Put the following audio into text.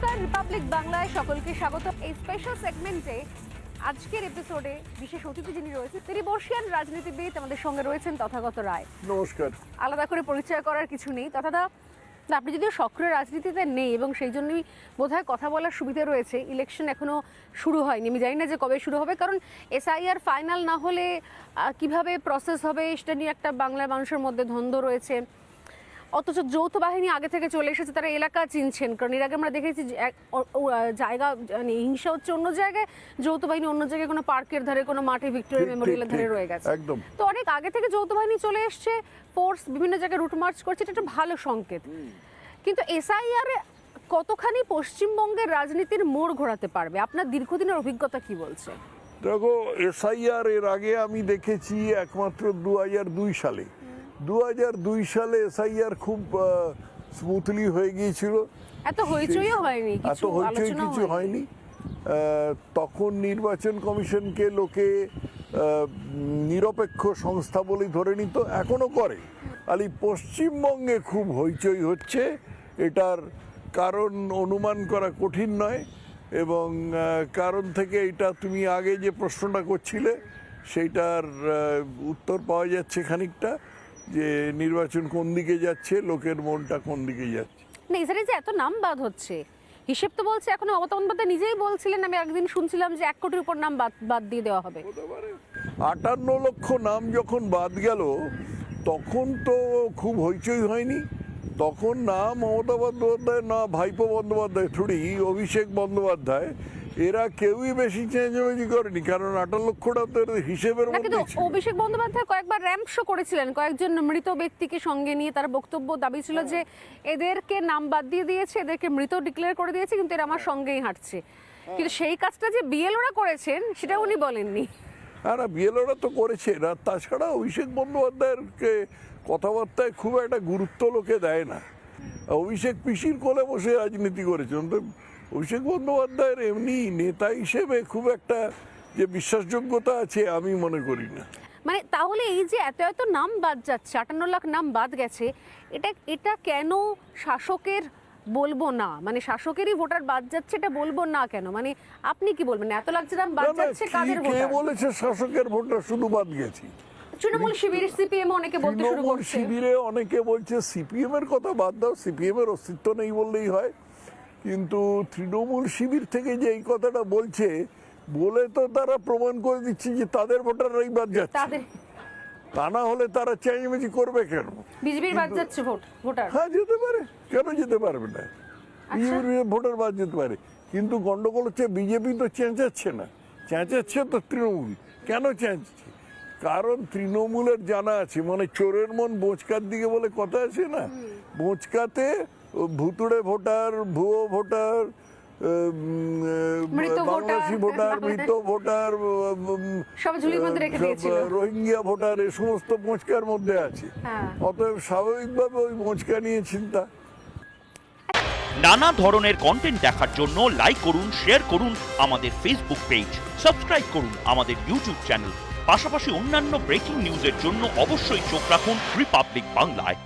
নমস্কার, রিপাবলিক বাংলায় সকলকে স্বাগত। এই স্পেশাল সেগমেন্টে আজকের এপিসোডে বিশেষ অতিথি যিনি রয়েছেন তিনি বর্ষিয়ান রাজনীতিবিদ, আমাদের সঙ্গে রয়েছেন তথাগত রায়। নমস্কার। আলাদা করে পরিচয় করার কিছু নেই। তথাদা, আপনি যদিও সক্রিয় রাজনীতিতে নেই এবং সেই জন্যই বোধহয় কথা বলার সুবিধা রয়েছে। ইলেকশন এখনো শুরু হয়নি, আমি জানি না যে কবে শুরু হবে, কারণ এসআইআর ফাইনাল না হলে কিভাবে প্রসেস হবে সেটা নিয়ে একটা বাংলার মানুষের মধ্যে দ্বন্দ্ব রয়েছে। অথচ যৌথ বাহিনী আগে থেকে চলে এসেছে, তারা এলাকা চিনছেন, কারণ এর আগে আমরা দেখেছি জায়গা মানে হিংসা হচ্ছে অন্য জায়গায়, যৌথ বাহিনী অন্য জায়গায় কোনো পার্কের ধারে, কোনো মাঠে, ভিক্টোরিয়া মেমোরিয়ালের ধারে রয়ে গেছে। একদম। তো অনেক আগে থেকে যৌথ বাহিনী চলে এসছে, ফোর্স বিভিন্ন জায়গায় রুট মার্চ করছে, এটা একটা ভালো সংকেত। কিন্তু এসআইআর কতখানি পশ্চিমবঙ্গের রাজনীতির মোড় ঘোরাতে পারবে? আপনার দীর্ঘদিনের অভিজ্ঞতা কি বলছে? দেখো, এসআইআর এর আগে আমি দেখেছি একমাত্র 2002 সালে। 2002 সালে এসআইআর খুব স্মুথলি হয়ে গিয়েছিল, এত হইচইও হয়নি, এত হইচই কিছু হয়নি। তখন নির্বাচন কমিশনকে লোকে নিরপেক্ষ সংস্থা বলেই ধরে নিত, এখনো করে। খালি পশ্চিমবঙ্গে খুব হইচই হচ্ছে, এটার কারণ অনুমান করা কঠিন নয়। এবং কারণ থেকে এটা তুমি আগে যে প্রশ্নটা করছিলে সেইটার উত্তর পাওয়া যাচ্ছে খানিকটা, যে নির্বাচন কোন দিকে যাচ্ছে, লোকের মনটা কোন দিকে যাচ্ছে। না, এসআইআর যে এত নাম বাদ হচ্ছে, হিসেব তো বলছে এখনো মমতা বন্দ্যোপাধ্যায় নিজেই বলছিলেন, আমি একদিন শুনছিলাম যে 1 কোটির উপর নাম বাদ দিয়ে দেওয়া হবে। 58 লক্ষ নাম যখন বাদ গেল তখন তো খুব হইচই হয়নি। তখন না মমতা বন্দ্যোপাধ্যায়, না ভাইপো বন্দ্যোপাধ্যায়, থুড়ি অভিষেক বন্দ্যোপাধ্যায়, এরা কেউই বেশি চেঁচামেচি করেনি, কারণ 58 লক্ষটা তো হিসেবের মধ্যে ছিল। অভিষেক বন্দ্যোপাধ্যায় কয়েকবার র্যাম্প শো করেছিলেন, কয়েকজন মৃত ব্যক্তিকে সঙ্গে নিয়ে। তার বক্তব্য দাবি ছিল যে এদেরকে নাম বাদ দিয়ে দিয়েছে, এদেরকে মৃত ডিক্লেয়ার করে দিয়েছে, কিন্তু এরা আমার সঙ্গেই হাঁটছে। কিন্তু সেই কাজটা যে বিএলওরা করেছেন সেটা উনি বলেননি। হ্যাঁ, বিএলওরা তো করেছে না। তাছাড়া অভিষেক বন্দ্যোপাধ্যায়কে কথাবার্তায় খুব একটা গুরুত্ব লোকে দেয় না। অভিষেক পিসির কোলে বসে রাজনীতি করেছেন, তো অভিষেক বন্দ্যোপাধ্যায়ের এমনি নেতা হিসেবে খুব একটা যে বিশ্বাসযোগ্যতা আছে আমি মনে করি না। মানে তাহলে এই যে এত এত নাম বাদ যাচ্ছে, 58 লাখ নাম বাদ গেছে, এটা কেন শাসকের বলবো না, মানে শাসকেরই ভোটার বাদ যাচ্ছে এটা বলবো না কেন? মানে আপনি কি বলবেন, এত লাখ যে নাম বাদ যাচ্ছে কাদের কে ভোটার? বলেছে শাসকের ভোটার শুধু বাদ গেছে? তৃণমূল শিবির, সিপিএম অনেকে বলতে শুরু করছে। শিবিরে অনেকে বলছে, সিপিএম এর কথা বাদ দাও, সিপিএম এর অস্তিত্ব নেই বললেই হয়। কিন্তু তৃণমূল শিবির থেকে যে এই কথাটা বলছে, বলে তো তারা প্রমাণ করে দিচ্ছে যে তাদের ভোটাররাই বাদ যাচ্ছে। তা না হলে তারা চেঁচামেচি করবে কেন? বিজেপির বাদ যাচ্ছে ভোটার? হ্যাঁ, যেতে পারে, কেন যেতে পারবে না? বিজেপির ভোটার বাদ যেতে পারে, কিন্তু গন্ডগোল হচ্ছে বিজেপি তো চেঁচাচ্ছে না, চেঁচাচ্ছে তো তৃণমূল। কেন চেঁচাচ্ছে? কারণ তৃণমূলের জানা আছে, মানে চোরের মন বোঁচকার দিকে বলে কথা আছে না, বোঁচকাতে ভুতুড়ে ভোটার, ভুয়ো ভোটার, বাংলাদেশি ভোটার, মৃত ভোটার, রোহিঙ্গা ভোটার, এই সমস্ত বোঁচকার মধ্যে আছে। অতএব স্বাভাবিকভাবে ওই বোঁচকা নিয়ে চিন্তা। নানা ধরনের কন্টেন্ট দেখার জন্য লাইক করুন, শেয়ার করুন আমাদের ফেসবুক পেজ, সাবস্ক্রাইব করুন আমাদের ইউটিউব চ্যানেল। পাশাপাশি অন্যান্য ব্রেকিং নিউজের জন্য অবশ্যই চোখ রাখুন রিপাবলিক বাংলায়।